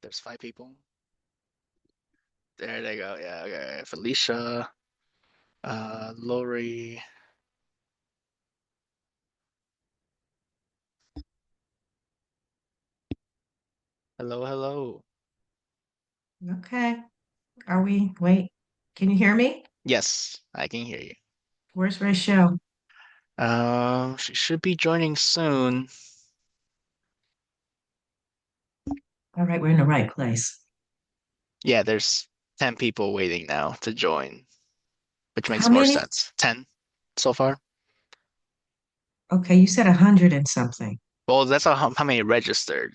There's five people. There they go. Yeah, okay. Felicia, Lori. Hello, hello. Okay. Wait, can you hear me? Yes, I can hear you. Where's Rachel? She should be joining soon. All right, we're in the right place. Yeah, there's 10 people waiting now to join, which How makes more many? sense. 10 so far. Okay, you said 100 and something. Well, that's how many registered.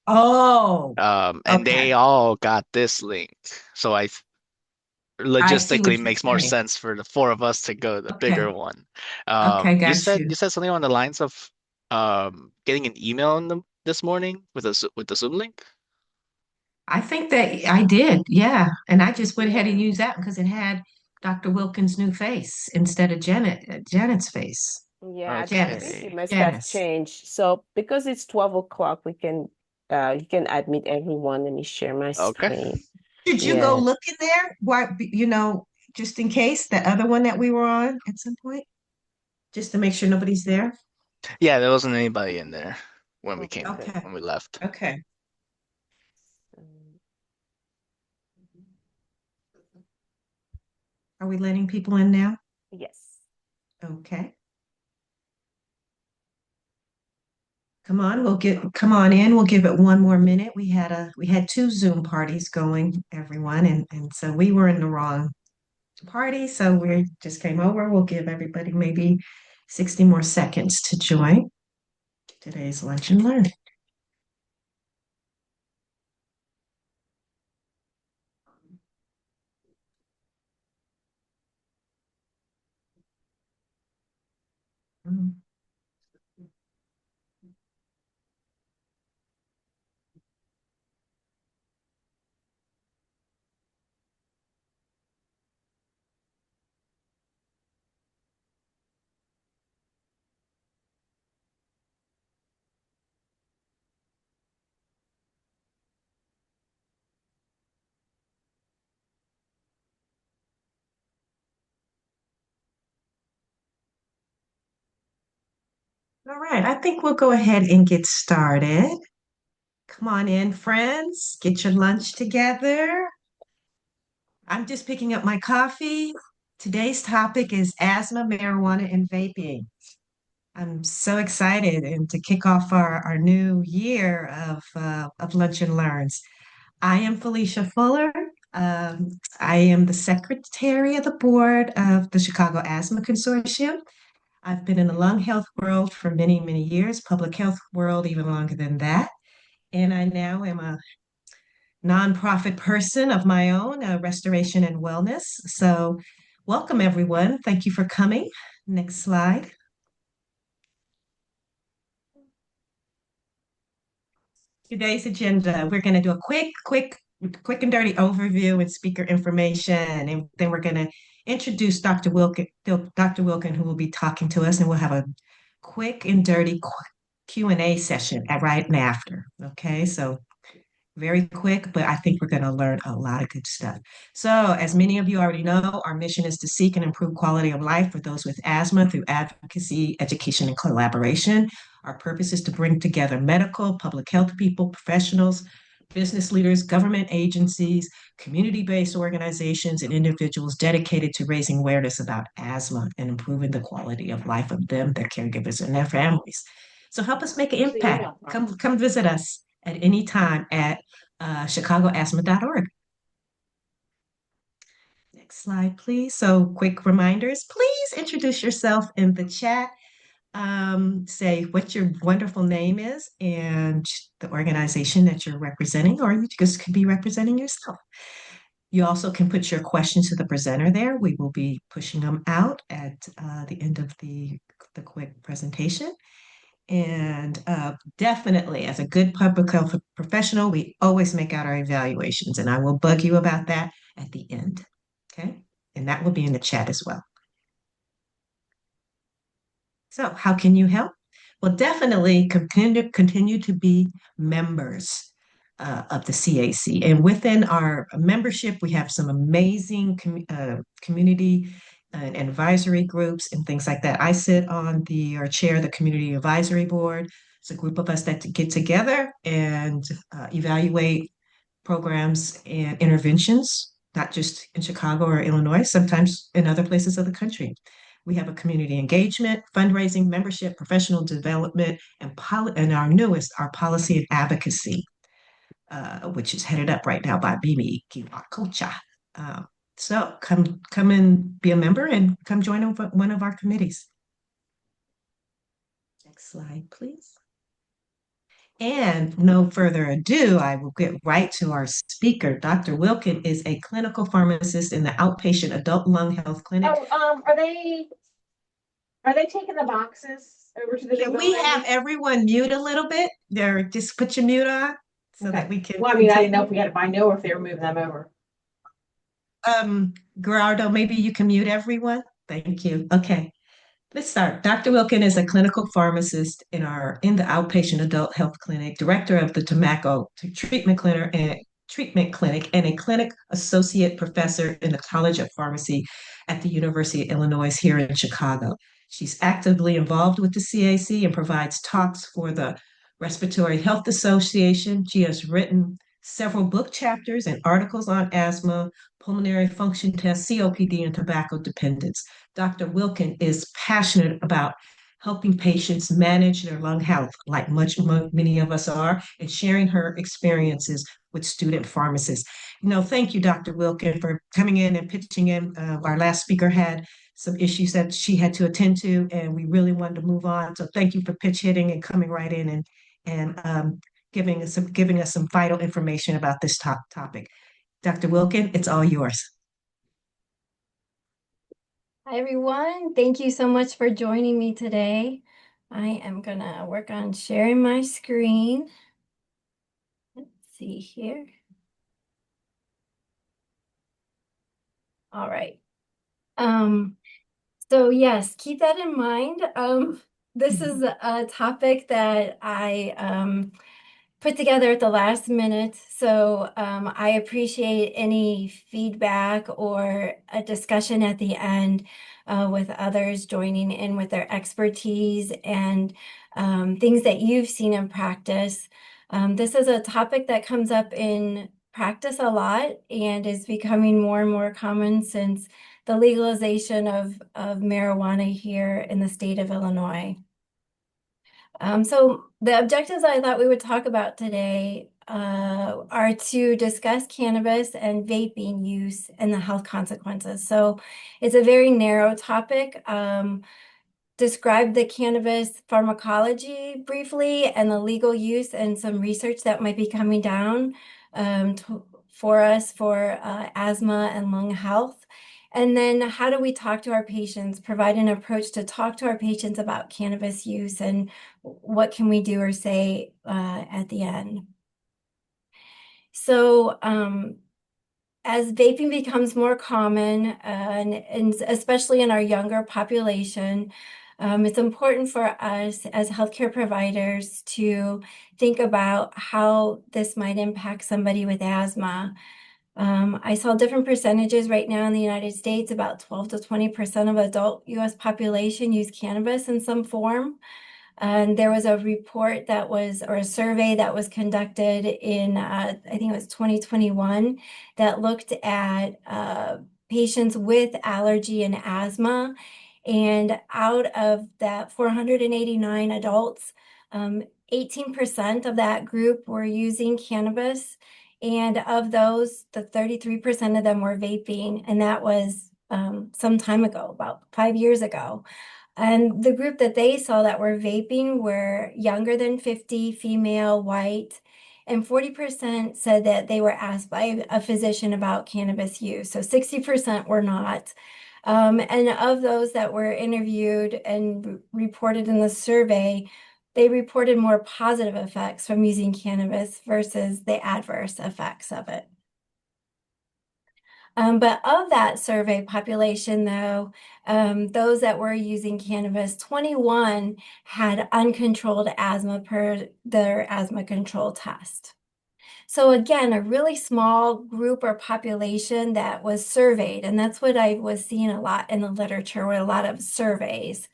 Oh, And okay. they all got this link. So I I see logistically what you're makes more saying. sense for the four of us to go the Okay. bigger one. Okay, You got said you. you said something on the lines of getting an email this morning with with the Zoom link. I think that I did. Yeah. And I just went ahead and Yeah. used that because it had Dr. Wilkins' new face instead of Janet's face. Yeah, I think you Okay. must have Janice. changed. So because it's 12 o'clock, we can you can admit everyone. Let me share my Okay. screen. Did you go Yeah. look in there? Why, just in case, the other one that we were on at some point, just to make sure nobody's there? Yeah, there wasn't anybody in there Okay. Okay. when we left. Okay. Um, Are we letting people in now? yes. Okay. Come on in. We'll give it one more minute. We had two Zoom parties going, everyone, and so we were in the wrong party. So we just came over. We'll give everybody maybe 60 more seconds to join today's lunch and learn. Mm. All right, I think we'll go ahead and get started. Come on in, friends. Get your lunch together. I'm just picking up my coffee. Today's topic is asthma, marijuana, and vaping. I'm so excited and to kick off our new year of Lunch and Learns. I am Felicia Fuller. I am the secretary of the board of the Chicago Asthma Consortium. I've been in the lung health world for many, many years, public health world even longer than that. And I now am a nonprofit person of my own, restoration and wellness. So, welcome everyone. Thank you for coming. Next slide. Today's agenda, we're going to do a quick and dirty overview and speaker information, and then we're going to introduce Dr. Wilkin, who will be talking to us, and we'll have a quick and dirty Q&A session right after. Okay, so very quick, but I think we're going to learn a lot of good stuff. So, as many of you already know, our mission is to seek and improve quality of life for those with asthma through advocacy, education, and collaboration. Our purpose is to bring together medical, public health people, professionals, business leaders, government agencies, community based organizations, and individuals dedicated to raising awareness about asthma and improving the quality of life of them, their caregivers, and their families. So help us make an impact. Come visit us at any time at chicagoasthma.org. Next slide, please. So, quick reminders. Please introduce yourself in the chat. Say what your wonderful name is and the organization that you're representing, or you just could be representing yourself. You also can put your questions to the presenter there. We will be pushing them out at the end of the quick presentation. And definitely, as a good public health professional, we always make out our evaluations, and I will bug you about that at the end. Okay. And that will be in the chat as well. So, how can you help? Well, definitely continue to be members. of the CAC. And within our membership, we have some amazing community and advisory groups and things like that. I sit on or chair the community advisory board. It's a group of us that get together and evaluate programs and interventions, not just in Chicago or Illinois, sometimes in other places of the country. We have a community engagement, fundraising, membership, professional development, and our newest, our policy and advocacy, which is headed up right now by Mimi Kiwakocha. So come and be a member and come join one of our committees. Next slide, please. And no further ado, I will get right to our speaker. Dr. Wilkin is a clinical pharmacist in the outpatient adult lung health clinic. Oh, are they taking the boxes over to the Can big we building? have everyone mute a little bit? There, just put your mute on so that we can. Well, I mean, I didn't know if we had to buy know if they were moving them over. Gerardo, maybe you can mute everyone. Thank you. Okay. Let's start. Dr. Wilkin is a clinical pharmacist in the outpatient adult health clinic, director of the tobacco treatment clinic, and a clinic associate professor in the College of Pharmacy at the University of Illinois here in Chicago. She's actively involved with the CAC and provides talks for the Respiratory Health Association. She has written several book chapters and articles on asthma, pulmonary function tests, COPD, and tobacco dependence. Dr. Wilkin is passionate about helping patients manage their lung health, like many of us are, and sharing her experiences with student pharmacists. Thank you, Dr. Wilkin, for coming in and pitching in. Our last speaker had some issues that she had to attend to, and we really wanted to move on. So thank you for pitch hitting and coming right in and giving us some vital information about this topic. Dr. Wilkin, it's all yours. Hi, everyone. Thank you so much for joining me today. I am going to work on sharing my screen. Let's see here. All right. So yes, keep that in mind. This is a topic that I put together at the last minute. So I appreciate any feedback or a discussion at the end with others joining in with their expertise and things that you've seen in practice. This is a topic that comes up in practice a lot and is becoming more and more common since the legalization of marijuana here in the state of Illinois. So the objectives I thought we would talk about today are to discuss cannabis and vaping use and the health consequences. So it's a very narrow topic. Describe the cannabis pharmacology briefly and the legal use and some research that might be coming down for us for asthma and lung health. And then how do we talk to our patients, provide an approach to talk to our patients about cannabis use and what can we do or say at the end. So as vaping becomes more common, and especially in our younger population, it's important for us as healthcare providers to think about how this might impact somebody with asthma. I saw different percentages right now in the United States, about 12 to 20% of adult US population use cannabis in some form. And there was a report or a survey that was conducted in, I think it was 2021, that looked at patients with allergy and asthma. And out of that 489 adults, 18% of that group were using cannabis. And of those, the 33% of them were vaping. And that was some time ago, about 5 years ago. And the group that they saw that were vaping were younger than 50, female, white, and 40% said that they were asked by a physician about cannabis use. So 60% were not. And of those that were interviewed and reported in the survey, they reported more positive effects from using cannabis versus the adverse effects of it. But of that survey population, though, those that were using cannabis, 21 had uncontrolled asthma per their asthma control test. So again, a really small group or population that was surveyed, and that's what I was seeing a lot in the literature with a lot of surveys.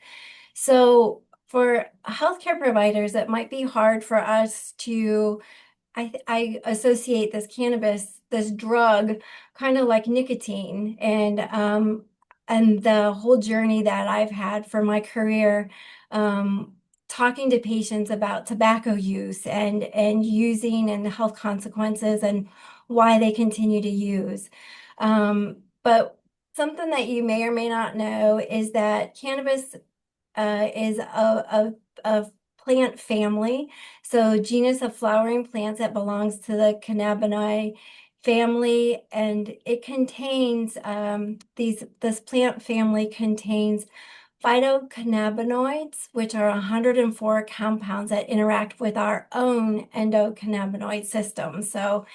So for healthcare providers, it might be hard for us to I associate this cannabis, this drug, kind of like nicotine, and the whole journey that I've had for my career, um, talking to patients about tobacco use and using and the health consequences and why they continue to use. But something that you may or may not know is that cannabis is a plant family. So genus of flowering plants that belongs to the cannabinoid family, and it contains this plant family contains phytocannabinoids, which are 104 compounds that interact with our own endocannabinoid system. So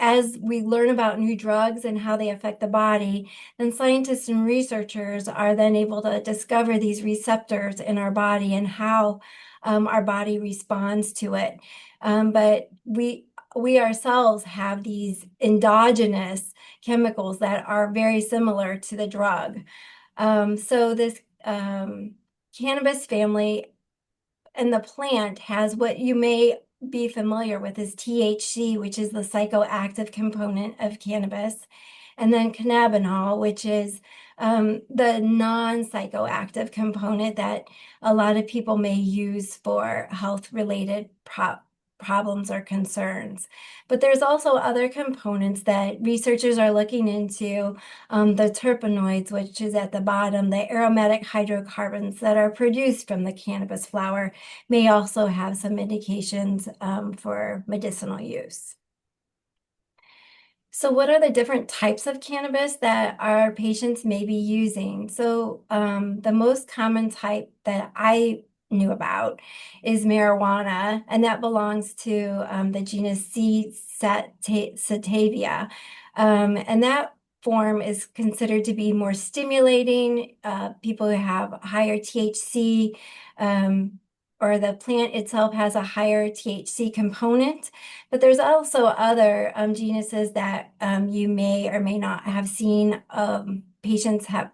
as we learn about new drugs and how they affect the body, then scientists and researchers are then able to discover these receptors in our body and how our body responds to it. But we ourselves have these endogenous chemicals that are very similar to the drug. So this cannabis family and the plant has what you may be familiar with is THC, which is the psychoactive component of cannabis, and then cannabinol, which is the non-psychoactive component that a lot of people may use for health-related problems or concerns. But there's also other components that researchers are looking into, the terpenoids, which is at the bottom, the aromatic hydrocarbons that are produced from the cannabis flower may also have some indications for medicinal use. So what are the different types of cannabis that our patients may be using? So the most common type that I knew about is marijuana, and that belongs to the genus C. sativia. And that form is considered to be more stimulating. People who have higher THC, or the plant itself has a higher THC component. But there's also other genuses that you may or may not have seen patients have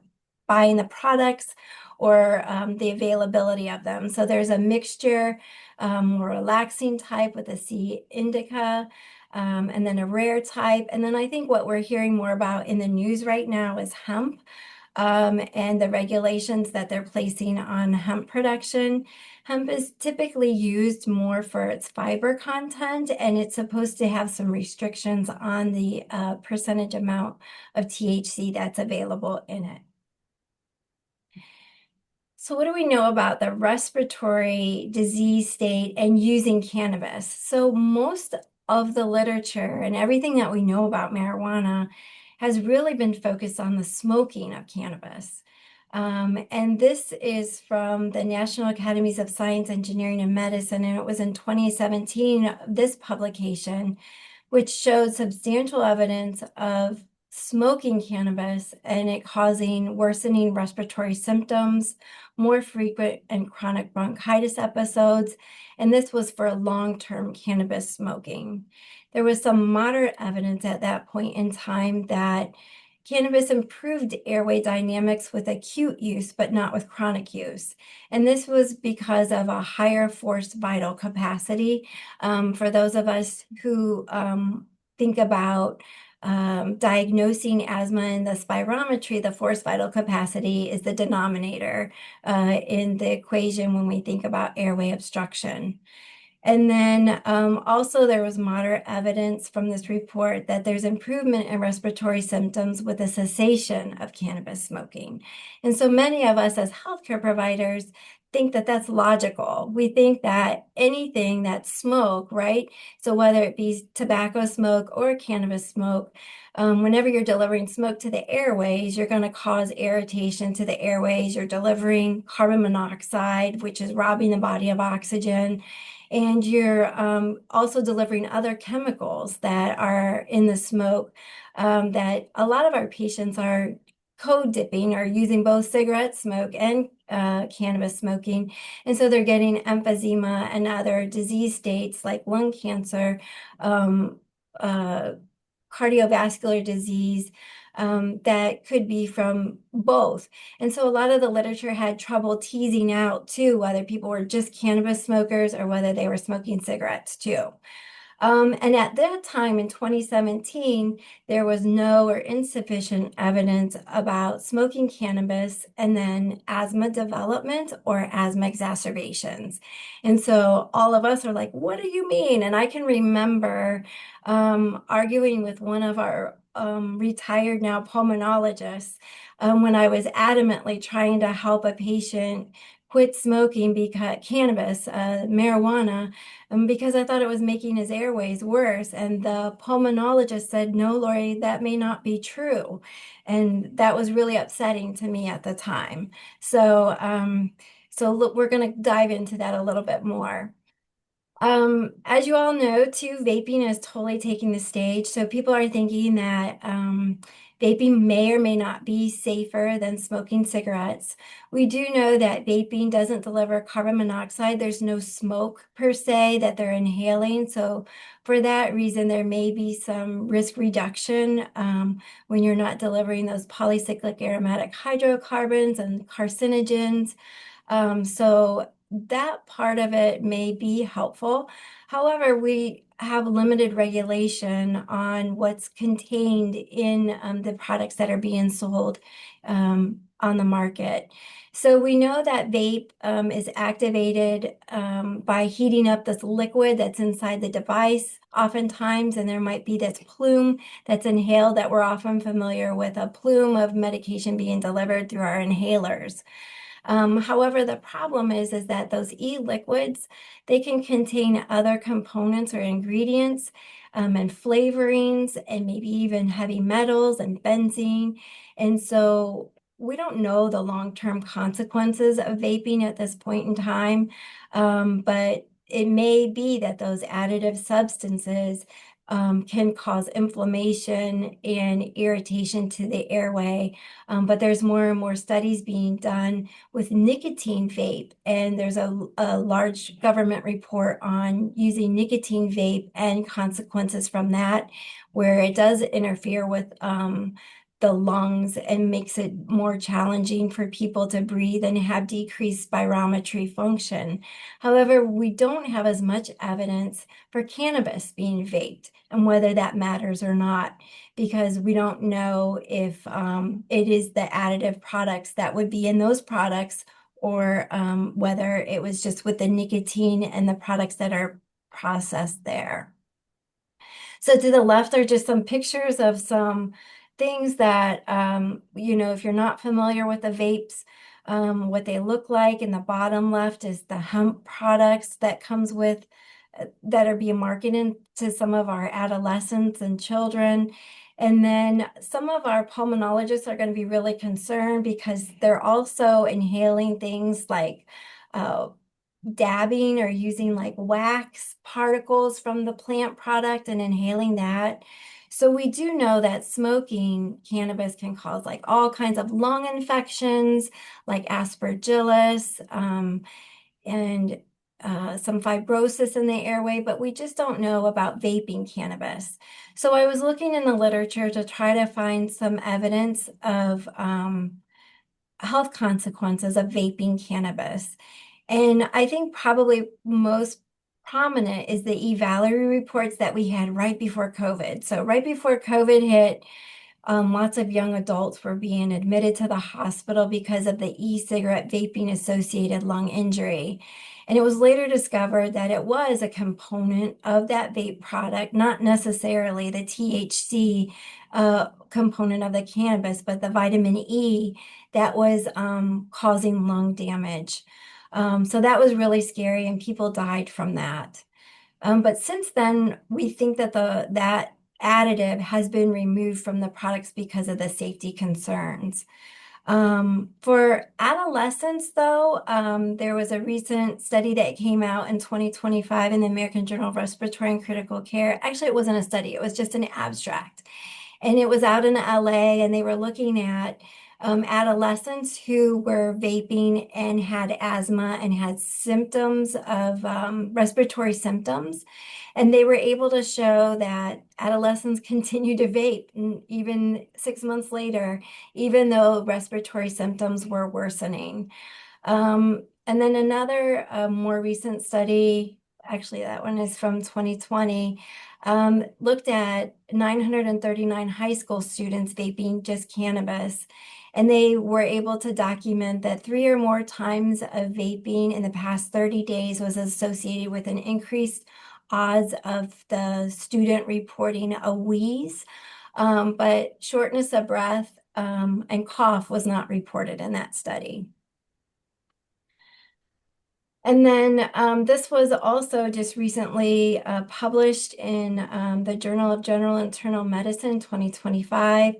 buying the products or the availability of them. So there's a mixture, more relaxing type with a C. indica, and then a rare type. And then I think what we're hearing more about in the news right now is hemp, and the regulations that they're placing on hemp production. Hemp is typically used more for its fiber content, and it's supposed to have some restrictions on the percentage amount of THC that's available in it. So what do we know about the respiratory disease state and using cannabis? So most of the literature and everything that we know about marijuana has really been focused on the smoking of cannabis. And this is from the National Academies of Science, Engineering, and Medicine, and it was in 2017, this publication, which showed substantial evidence of smoking cannabis and it causing worsening respiratory symptoms, more frequent and chronic bronchitis episodes, and this was for long-term cannabis smoking. There was some moderate evidence at that point in time that cannabis improved airway dynamics with acute use, but not with chronic use. And this was because of a higher forced vital capacity. For those of us who think about diagnosing asthma in the spirometry, the forced vital capacity is the denominator in the equation when we think about airway obstruction. And then also there was moderate evidence from this report that there's improvement in respiratory symptoms with the cessation of cannabis smoking. And so many of us as healthcare providers think that that's logical. We think that anything that's smoke, right? So whether it be tobacco smoke or cannabis smoke, whenever you're delivering smoke to the airways, you're going to cause irritation to the airways. You're delivering carbon monoxide, which is robbing the body of oxygen. And you're also delivering other chemicals that are in the smoke that a lot of our patients are code dipping or using both cigarette smoke and cannabis smoking. And so they're getting emphysema and other disease states like lung cancer, um, uh, cardiovascular disease, that could be from both. And so a lot of the literature had trouble teasing out too, whether people were just cannabis smokers or whether they were smoking cigarettes too. And at that time in 2017, there was no or insufficient evidence about smoking cannabis and then asthma development or asthma exacerbations. And so all of us are like, what do you mean? And I can remember arguing with one of our retired now pulmonologists when I was adamantly trying to help a patient quit smoking because cannabis, marijuana, because I thought it was making his airways worse. And the pulmonologist said, no, Lori, that may not be true. And that was really upsetting to me at the time. So look, we're going to dive into that a little bit more. As you all know, too, vaping is totally taking the stage. So people are thinking that vaping may or may not be safer than smoking cigarettes. We do know that vaping doesn't deliver carbon monoxide. There's no smoke per se that they're inhaling. So for that reason, there may be some risk reduction when you're not delivering those polycyclic aromatic hydrocarbons and carcinogens. So that part of it may be helpful. However, we have limited regulation on what's contained in the products that are being sold on the market. So we know that vape is activated by heating up this liquid that's inside the device oftentimes, and there might be this plume that's inhaled that we're often familiar with, a plume of medication being delivered through our inhalers. However, the problem is that those e-liquids, they can contain other components or ingredients and flavorings and maybe even heavy metals and benzene. And so we don't know the long-term consequences of vaping at this point in time, but it may be that those additive substances can cause inflammation and irritation to the airway. But there's more and more studies being done with nicotine vape, and there's a large government report on using nicotine vape and consequences from that, where it does interfere with the lungs and makes it more challenging for people to breathe and have decreased spirometry function. However, we don't have as much evidence for cannabis being vaped and whether that matters or not, because we don't know if it is the additive products that would be in those products or whether it was just with the nicotine and the products that are processed there. So to the left are just some pictures of some things that, if you're not familiar with the vapes, what they look like. In the bottom left is the hemp products that comes with, that are being marketed to some of our adolescents and children. And then some of our pulmonologists are going to be really concerned because they're also inhaling things like dabbing or using like wax particles from the plant product and inhaling that. So we do know that smoking cannabis can cause like all kinds of lung infections, like aspergillus, and some fibrosis in the airway, but we just don't know about vaping cannabis. So I was looking in the literature to try to find some evidence of health consequences of vaping cannabis. And I think probably most prominent is the e-Valerie reports that we had right before COVID. So right before COVID hit, lots of young adults were being admitted to the hospital because of the e-cigarette vaping associated lung injury. And it was later discovered that it was a component of that vape product, not necessarily the THC component of the cannabis, but the vitamin E that was causing lung damage. So that was really scary, and people died from that. But since then, we think that that additive has been removed from the products because of the safety concerns. For adolescents, though, there was a recent study that came out in 2025 in the American Journal of Respiratory and Critical Care. Actually, it wasn't a study, it was just an abstract. And it was out in LA, and they were looking at adolescents who were vaping and had asthma and had symptoms of respiratory symptoms. And they were able to show that adolescents continue to vape even 6 months later, even though respiratory symptoms were worsening. And then another more recent study, actually that one is from 2020, looked at 939 high school students vaping just cannabis. And they were able to document that 3 or more times of vaping in the past 30 days was associated with an increased odds of the student reporting a wheeze, but shortness of breath and cough was not reported in that study. And then this was also just recently published in the Journal of General Internal Medicine 2025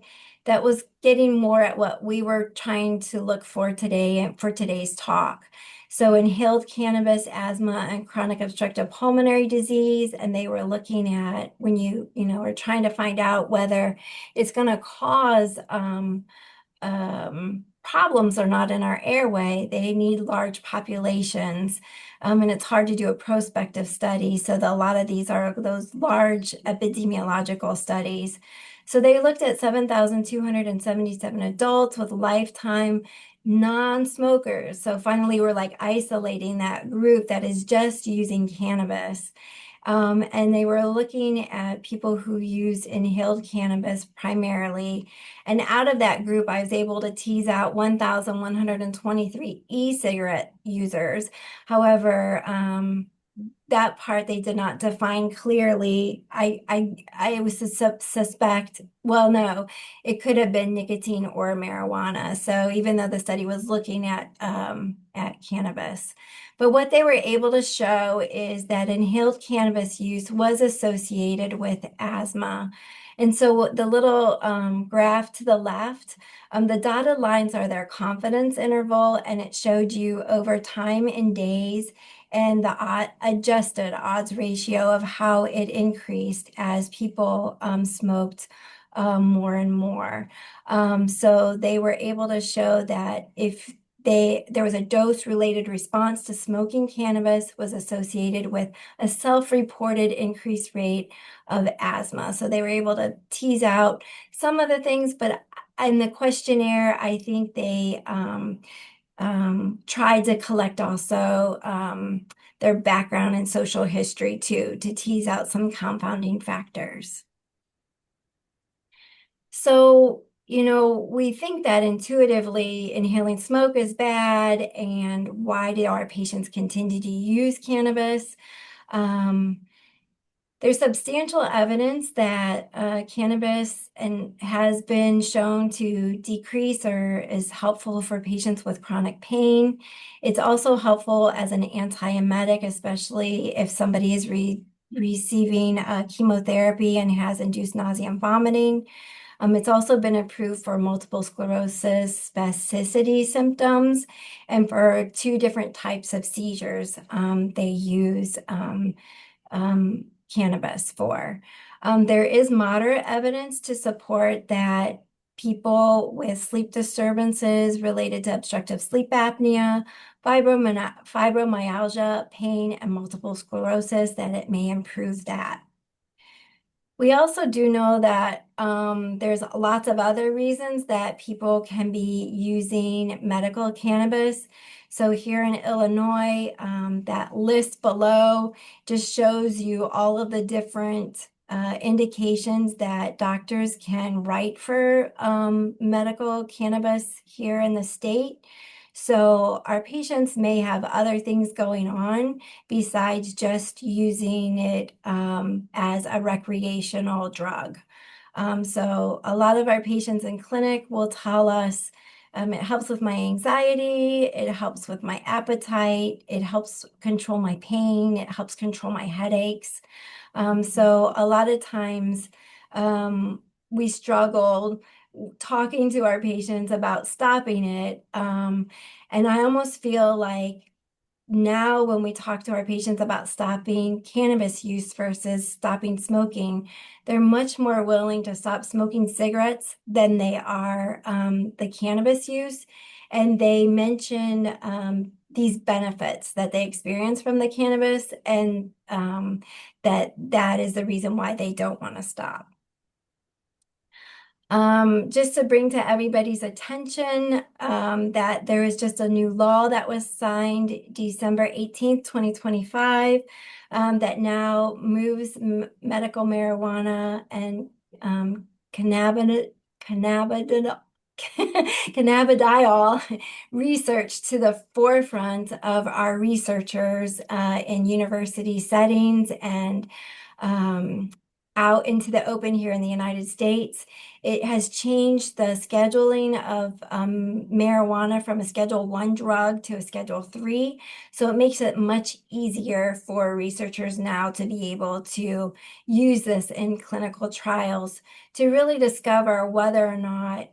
that was getting more at what we were trying to look for today and for today's talk. So inhaled cannabis, asthma, and chronic obstructive pulmonary disease, and they were looking at when you are trying to find out whether it's going to cause problems are not in our airway. They need large populations, and it's hard to do a prospective study. So a lot of these are those large epidemiological studies. So they looked at 7,277 adults with lifetime non-smokers. So finally, we're like isolating that group that is just using cannabis. And they were looking at people who use inhaled cannabis primarily. And out of that group, I was able to tease out 1,123 e-cigarette users. However, that part they did not define clearly. I was suspect, well, no, it could have been nicotine or marijuana. So even though the study was looking at cannabis. But what they were able to show is that inhaled cannabis use was associated with asthma. And so the little graph to the left, the dotted lines are their confidence interval, and it showed you over time in days and the adjusted odds ratio of how it increased as people smoked more and more. So they were able to show that if there was a dose-related response to smoking cannabis was associated with a self-reported increased rate of asthma. So they were able to tease out some of the things, but in the questionnaire, I think they tried to collect also their background and social history too, to tease out some confounding factors. So, we think that intuitively inhaling smoke is bad, and why do our patients continue to use cannabis? There's substantial evidence that cannabis has been shown to decrease or is helpful for patients with chronic pain. It's also helpful as an antiemetic, especially if somebody is receiving chemotherapy and has induced nausea and vomiting. It's also been approved for multiple sclerosis spasticity symptoms and for 2 different types of seizures. They use cannabis for. There is moderate evidence to support that people with sleep disturbances related to obstructive sleep apnea, fibromyalgia, pain, and multiple sclerosis, that it may improve that. We also do know that there's lots of other reasons that people can be using medical cannabis. So here in Illinois, that list below just shows you all of the different indications that doctors can write for medical cannabis here in the state. So our patients may have other things going on besides just using it as a recreational drug. So a lot of our patients in clinic will tell us it helps with my anxiety, it helps with my appetite, it helps control my pain, it helps control my headaches. So a lot of times we struggle talking to our patients about stopping it. And I almost feel like now when we talk to our patients about stopping cannabis use versus stopping smoking, they're much more willing to stop smoking cigarettes than they are the cannabis use. And they mention these benefits that they experience from the cannabis, and that is the reason why they don't want to stop. Just to bring to everybody's attention that there is just a new law that was signed December 18th, 2025, that now moves medical marijuana and cannabidiol cannabidiol research to the forefront of our researchers in university settings and out into the open here in the United States. It has changed the scheduling of marijuana from a Schedule 1 drug to a Schedule 3. So it makes it much easier for researchers now to be able to use this in clinical trials to really discover whether or not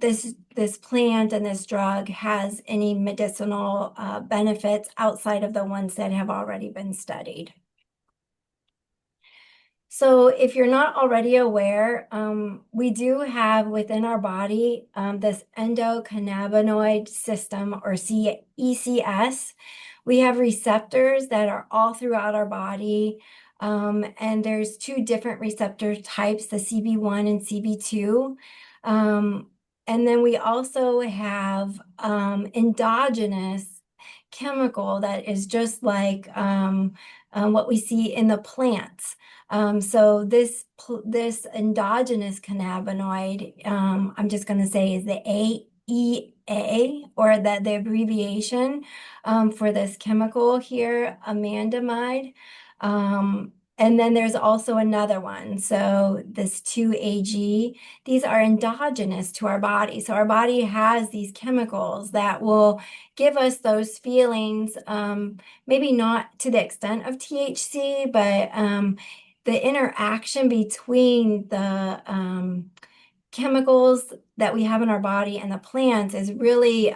this plant and this drug has any medicinal benefits outside of the ones that have already been studied. So if you're not already aware, we do have within our body this endocannabinoid system, or ECS. We have receptors that are all throughout our body, and there's two different receptor types, the CB1 and CB2. And then we also have endogenous chemical that is just like what we see in the plants. So this endogenous cannabinoid, I'm just going to say is the AEA, or the abbreviation for this chemical here, anandamide. And then there's also another one. So this 2-AG, these are endogenous to our body. So our body has these chemicals that will give us those feelings, maybe not to the extent of THC, but the interaction between the chemicals that we have in our body and the plants is really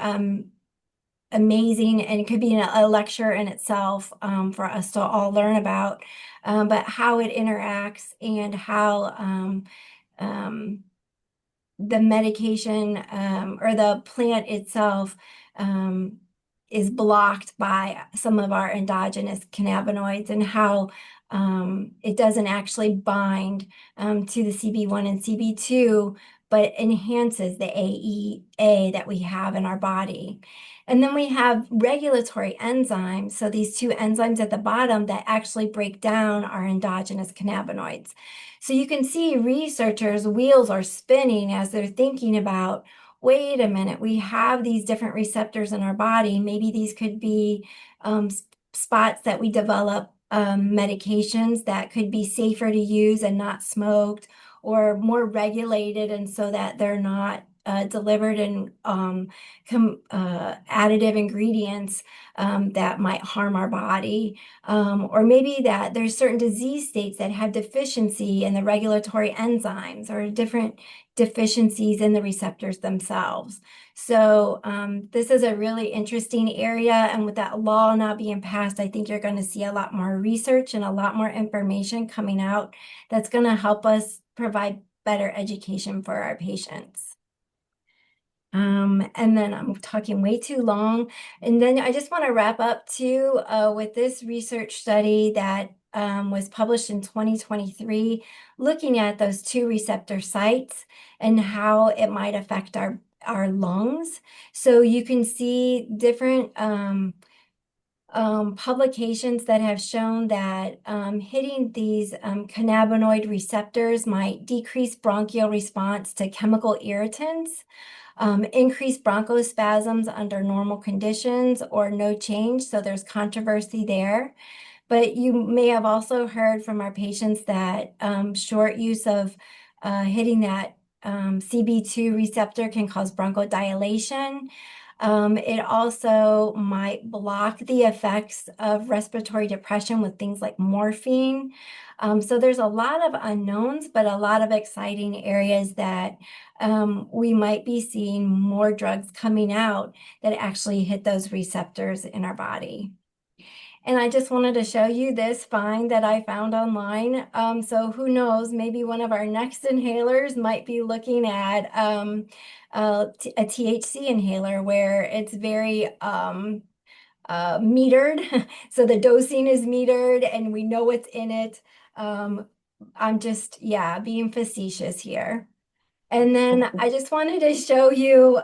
amazing, and it could be a lecture in itself for us to all learn about, but how it interacts and how the medication or the plant itself is blocked by some of our endogenous cannabinoids, and how it doesn't actually bind to the CB1 and CB2, but enhances the AEA that we have in our body. And then we have regulatory enzymes. So these two enzymes at the bottom that actually break down our endogenous cannabinoids. So you can see researchers' wheels are spinning as they're thinking about, wait a minute, we have these different receptors in our body. Maybe these could be spots that we develop medications that could be safer to use and not smoked, or more regulated, and so that they're not delivered in additive ingredients that might harm our body. Or maybe that there's certain disease states that have deficiency in the regulatory enzymes, or different deficiencies in the receptors themselves. So this is a really interesting area, and with that law now being passed, I think you're going to see a lot more research and a lot more information coming out that's going to help us provide better education for our patients. And then I'm talking way too long. And then I just want to wrap up too with this research study that was published in 2023, looking at those two receptor sites and how it might affect our lungs. So you can see different publications that have shown that hitting these cannabinoid receptors might decrease bronchial response to chemical irritants, increase bronchospasms under normal conditions, or no change. So there's controversy there. But you may have also heard from our patients that short use of hitting that CB2 receptor can cause bronchodilation. It also might block the effects of respiratory depression with things like morphine. So there's a lot of unknowns, but a lot of exciting areas that we might be seeing more drugs coming out that actually hit those receptors in our body. And I just wanted to show you this find that I found online. So who knows, maybe one of our next inhalers might be looking at a THC inhaler where it's very metered. So the dosing is metered and we know what's in it. I'm just, yeah, being facetious here. And then I just wanted to show you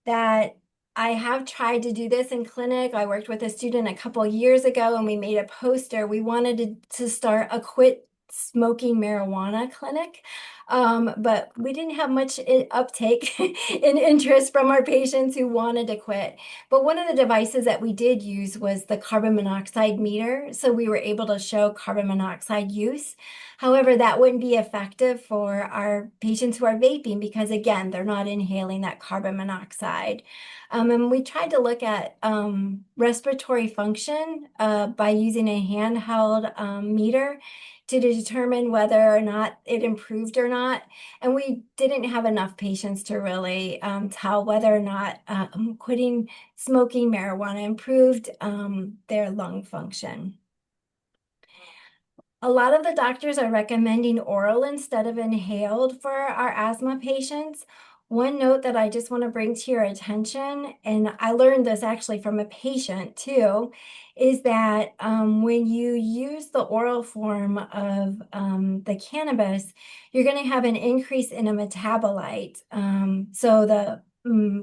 that I have tried to do this in clinic. I worked with a student a couple years ago and we made a poster. We wanted to start a quit smoking marijuana clinic, but we didn't have much uptake in interest from our patients who wanted to quit. But one of the devices that we did use was the carbon monoxide meter. So we were able to show carbon monoxide use. However, that wouldn't be effective for our patients who are vaping because, again, they're not inhaling that carbon monoxide. And we tried to look at respiratory function by using a handheld meter to determine whether or not it improved or not. And we didn't have enough patients to really tell whether or not quitting smoking marijuana improved their lung function. A lot of the doctors are recommending oral instead of inhaled for our asthma patients. One note that I just want to bring to your attention, and I learned this actually from a patient too, is that when you use the oral form of the cannabis, you're going to have an increase in a metabolite. So the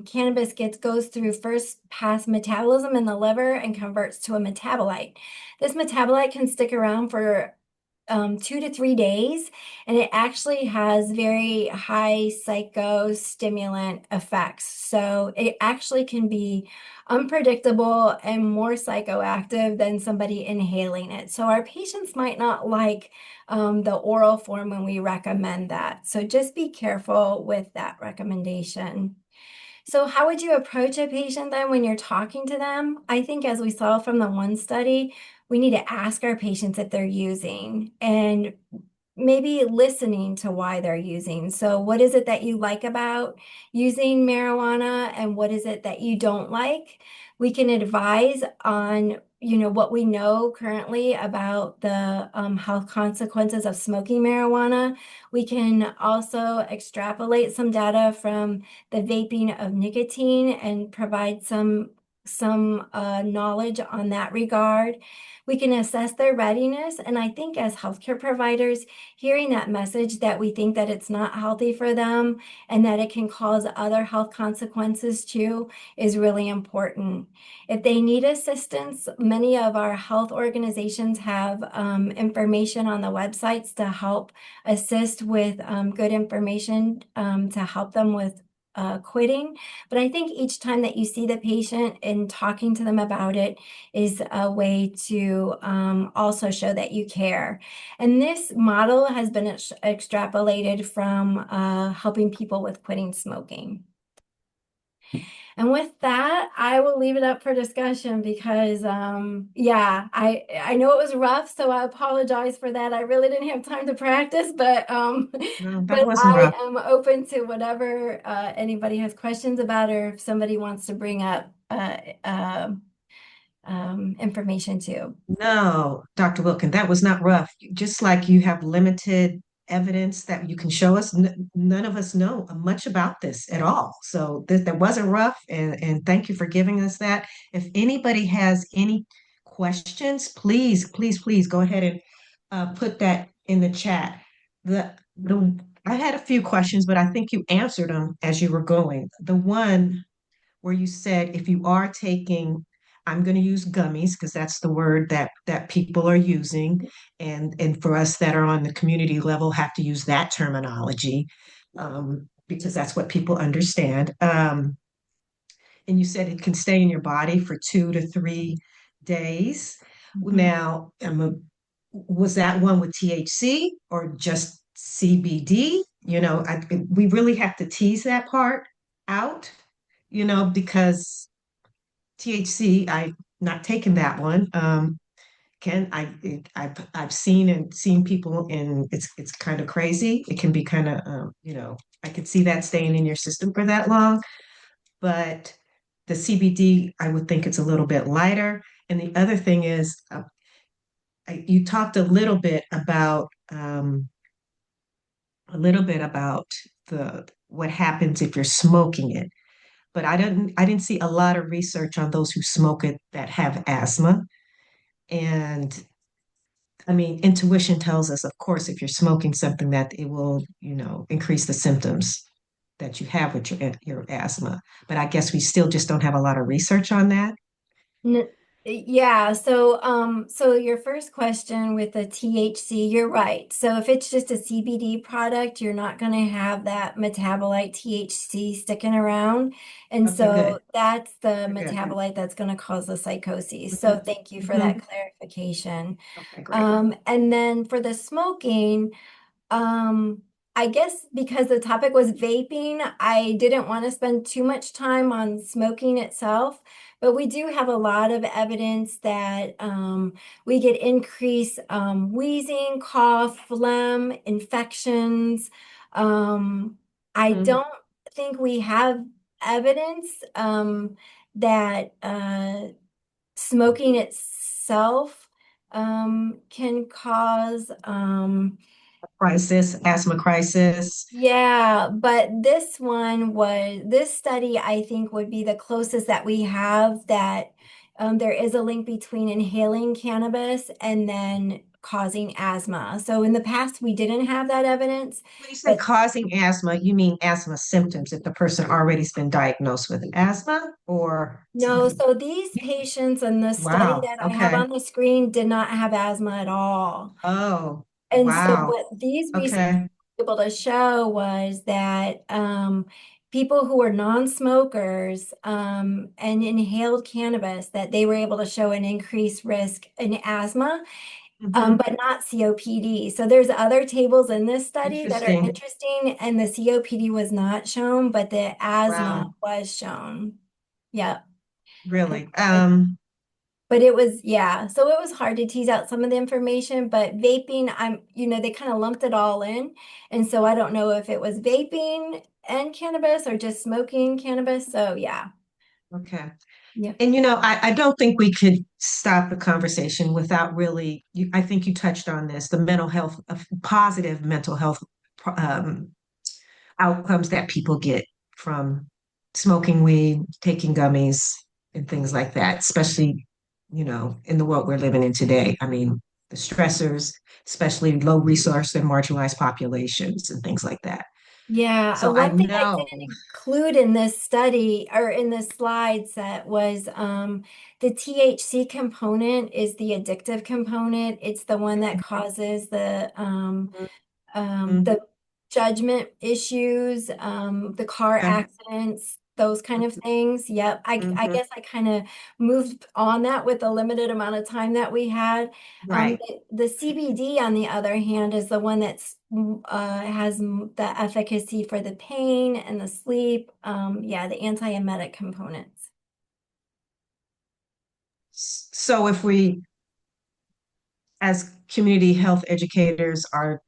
cannabis goes through first pass metabolism in the liver and converts to a metabolite. This metabolite can stick around for 2 to 3 days, and it actually has very high psychostimulant effects. So it actually can be unpredictable and more psychoactive than somebody inhaling it. So our patients might not like the oral form when we recommend that. So just be careful with that recommendation. So how would you approach a patient then when you're talking to them? I think as we saw from the one study, we need to ask our patients if they're using and maybe listening to why they're using. So what is it that you like about using marijuana and what is it that you don't like? We can advise on what we know currently about the health consequences of smoking marijuana. We can also extrapolate some data from the vaping of nicotine and provide some knowledge on that regard. We can assess their readiness. And I think as healthcare providers, hearing that message that we think that it's not healthy for them and that it can cause other health consequences too is really important. If they need assistance, many of our health organizations have information on the websites to help assist with good information to help them with quitting. But I think each time that you see the patient and talking to them about it is a way to also show that you care. And this model has been extrapolated from helping people with quitting smoking. And with that, I will leave it up for discussion because, yeah, I know it was rough, so I apologize for that. I really didn't have time to practice, but No, that but wasn't I rough. am open to whatever anybody has questions about, or if somebody wants to bring up information too. No, Dr. Wilkin, that was not rough. Just like you have limited evidence that you can show us, none of us know much about this at all. So that wasn't rough, and thank you for giving us that. If anybody has any questions, please go ahead and put that in the chat. The I had a few questions, but I think you answered them as you were going. The one where you said if you are taking, I'm going to use gummies because that's the word that people are using, and for us that are on the community level have to use that terminology because that's what people understand. And you said it can stay in your body for 2 to 3 days. Now, was that one with THC or just CBD? We really have to tease that part out because THC, I've not taken that one. Can I've seen people, and it's kind of crazy. It can be kind of I could see that staying in your system for that long. But the CBD, I would think it's a little bit lighter. And the other thing is, you talked a little bit about the what happens if you're smoking it. But I didn't see a lot of research on those who smoke it that have asthma. And I mean, intuition tells us, of course, if you're smoking something, that it will, increase the symptoms that you have with your asthma. But I guess we still just don't have a lot of research on that. N- Yeah, so your first question with the THC, you're right. So if it's just a CBD product, you're not going to have that metabolite THC sticking around. And Okay, so good. that's the Good. metabolite that's going to cause the psychosis. So Mhm, thank you for mhm. that clarification. Okay, great. And then for the smoking, um, I guess because the topic was vaping, I didn't want to spend too much time on smoking itself, but we do have a lot of evidence that we get increased wheezing, cough, phlegm, infections. I Mhm. don't think we have evidence that smoking itself can cause Asthma crisis. yeah, but this study, I think, would be the closest that we have that there is a link between inhaling cannabis and then causing asthma. So in the past, we didn't have that evidence, When you say but causing asthma, you mean asthma symptoms if the person already's been diagnosed with asthma or no, so these patients in the study wow. that I have Okay. on the screen did not have asthma at all. Oh, And so wow. what these research Okay. were able to show was that people who were non-smokers and inhaled cannabis, that they were able to show an increased risk in asthma, Hmm. but not COPD. So there's other tables in this study that are Interesting. interesting, and the COPD was not shown, but the asthma Wow. was shown. Yeah. Really. But it was, yeah, so it was hard to tease out some of the information, but vaping, they kind of lumped it all in. And so I don't know if it was vaping and cannabis or just smoking cannabis. So yeah. Okay. Yeah. And I don't think we could stop the conversation without really, I think you touched on this, the mental health, positive mental health um, outcomes that people get from smoking weed, taking gummies, and things like that, especially, in the world we're living in today. I mean, the stressors, especially low resource and marginalized populations and things like that. Yeah, So I one thing I know. didn't include in this study or in the slide set was the THC component is the addictive component. It's the one that causes Mhm. the judgment issues, the car Okay. accidents, those kind of things. Yep. I Mhm. guess I kind of moved on that with the limited amount of time that we had. Right. The CBD, on the other hand, is the one that's has the efficacy for the pain and the sleep. Yeah, the antiemetic components. So if we, as community health educators, are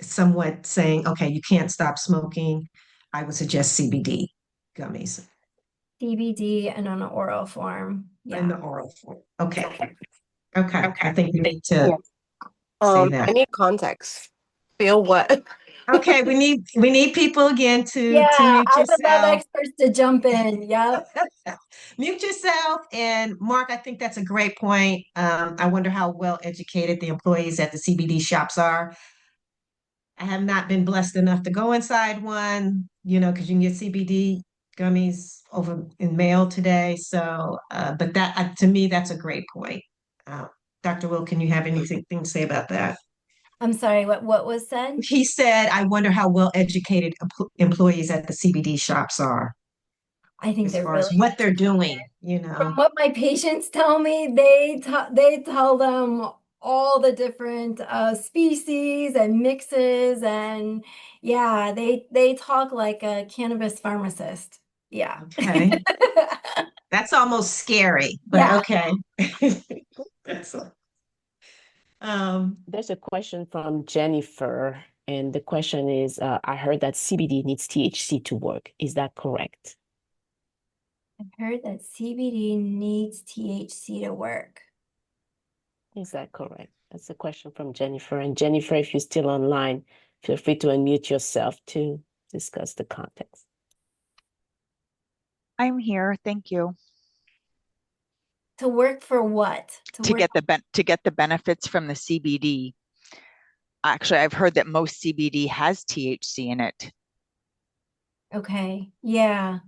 somewhat saying, okay, you can't stop smoking, I would suggest CBD gummies CBD and on an oral form. in Yeah. the oral form. Okay. Okay. Okay. I think we need to Yeah. say I that. need context. Feel what? Okay, we need people again to Yeah, mute I would love yourself. experts to jump in. Yep. Mute yourself. And Mark, I think that's a great point. I wonder how well educated the employees at the CBD shops are. I have not been blessed enough to go inside one, because you can get CBD gummies over in mail today. So, but that to me, that's a great point. Uh, Dr. Will, can you have anything to say about that? I'm sorry, what was said? He said, I wonder how well educated employees at the CBD shops are I think as they're far as really what they're educated. doing. From what my patients tell me, they tell them all the different species and mixes, and yeah, they talk like a cannabis pharmacist. Yeah. Okay. That's almost scary, but Yeah. okay. That's um There's a question from Jennifer, and the question is, I heard that CBD needs THC to work. Is that correct? I've heard that CBD needs THC to work. Is that correct? That's a question from Jennifer. And Jennifer, if you're still online, feel free to unmute yourself to discuss the context. I'm here. Thank you. To work for what? To To work. get the benefits from the CBD. Actually, I've heard that most CBD has THC in it. Okay. Yeah.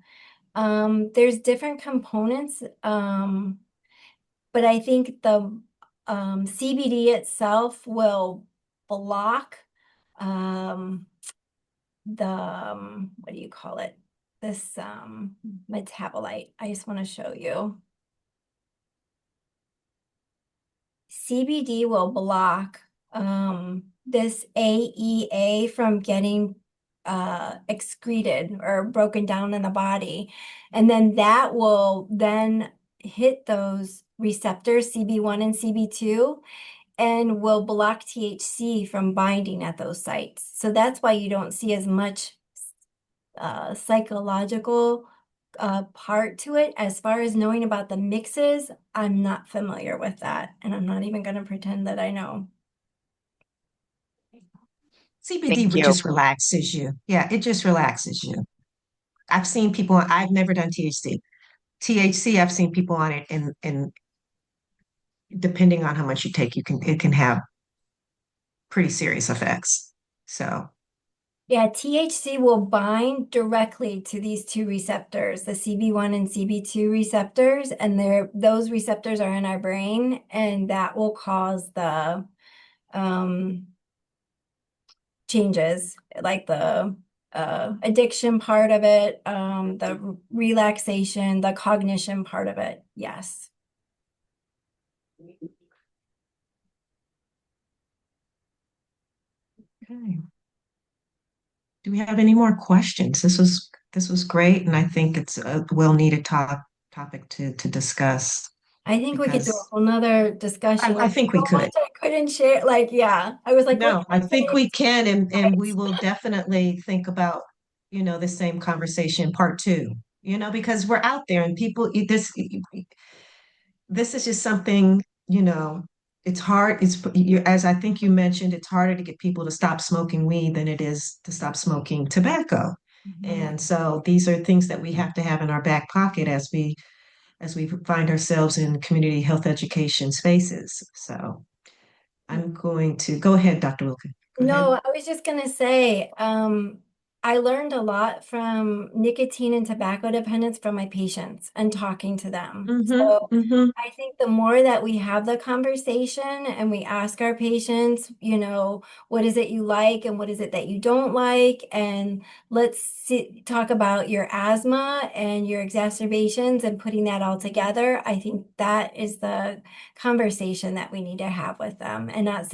There's different components. But I think the CBD itself will block the what do you call it? This metabolite. I just want to show you. CBD will block this AEA from getting excreted or broken down in the body. And then that will then hit those receptors, CB1 and CB2, and will block THC from binding at those sites. So that's why you don't see as much psychological part to it. As far as knowing about the mixes, I'm not familiar with that, and I'm not even going to pretend that I know. CBD Thank would you. just relaxes you. Yeah, it just relaxes you. I've seen people, I've never done THC. THC, I've seen people on it, and depending on how much you take, it can have pretty serious effects. So, Yeah, THC will bind directly to these two receptors, the CB1 and CB2 receptors, and those receptors are in our brain, and that will cause the changes, like the addiction part of it, the relaxation, the cognition part of it. Yes. okay. Do we have any more questions? This was great, and I think it's a well-needed topic to discuss I think we could do a because whole nother discussion. I think we So could. much I couldn't share. Like, yeah, I was like, what No, can I I think say? we can, and we will definitely think about, the same conversation part two, because we're out there and people, this is just something, it's hard. As I think you mentioned, it's harder to get people to stop smoking weed than it is to stop smoking tobacco. Mhm. And so these are things that we have to have in our back pocket as we find ourselves in community health education spaces. So I'm going to go ahead, Dr. Wilkin. Go ahead. No, I was just gonna say, I learned a lot from nicotine and tobacco dependence from my patients and talking to them. Mm-hmm, So mm-hmm. I think the more that we have the conversation and we ask our patients, what is it you like and what is it that you don't like? And talk about your asthma and your exacerbations and putting that all together. I think that is the conversation that we need to have with them and not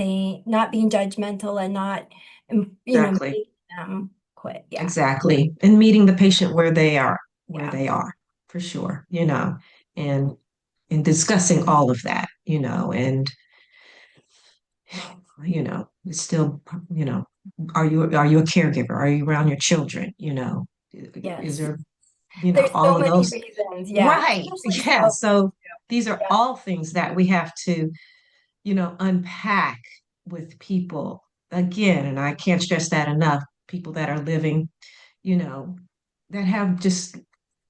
being judgmental and not, Exactly. making them quit. Yeah. Exactly. And meeting the patient where they are, Yeah. for sure, and discussing all of that, and it's still, are you a caregiver? Are you around your children? Is Yes. there, There's all so of many those. reasons. Yeah. Right. Especially Yeah. so. So these are Yeah. all things that we have to, unpack with people again. And I can't stress that enough. People that are living, you know, that have just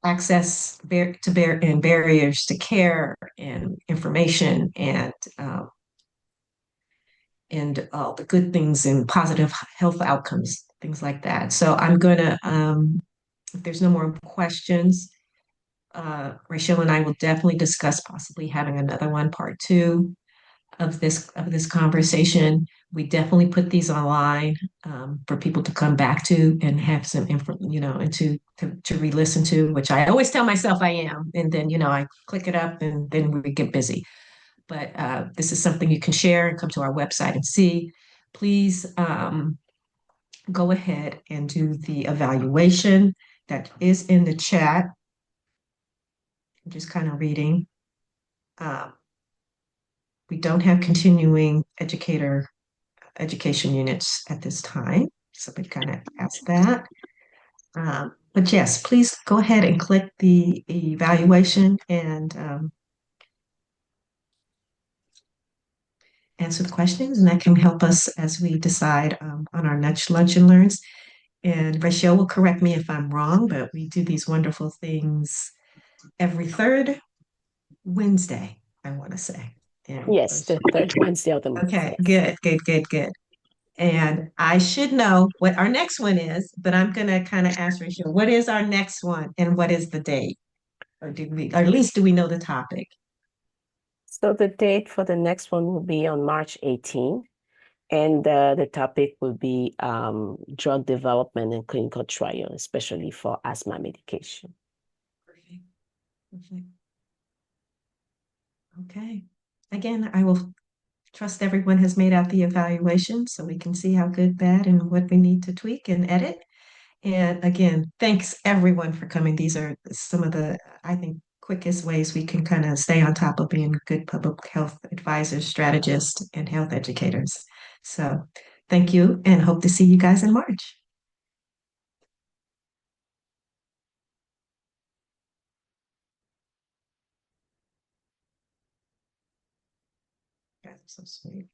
access and barriers to care and information and all the good things and positive health outcomes, things like that. So I'm gonna, if there's no more questions, Rachel and I will definitely discuss possibly having another one, part two of this conversation. We definitely put these online for people to come back to and have some info, and to re-listen to, which I always tell myself I am, and then I click it up and then we get busy. But this is something you can share and come to our website and see. Please go ahead and do the evaluation that is in the chat. I'm just kind of reading. We don't have continuing education units at this time. So we kind of asked that. But yes, please go ahead and click the evaluation and answer the questions, and that can help us as we decide on our next lunch and learns. And Rachel will correct me if I'm wrong, but we do these wonderful things every third Wednesday, I want to say. And Yes, the third Wednesday of the month. okay, Yes. good. And I should know what our next one is, but I'm gonna kind of ask Rachel, what is our next one and what is the date? Or or at least do we know the topic? So the date for the next one will be on March 18th, and the topic will be drug development and clinical trial, especially for asthma medication. Perfect. Perfect. Okay. Again, I will trust everyone has made out the evaluation so we can see how good, bad, and what we need to tweak and edit. And again, thanks everyone for coming. These are some of the, I think, quickest ways we can kind of stay on top of being good public health advisors, strategists, and health educators. So thank you and hope to see you guys in March. That's so sweet.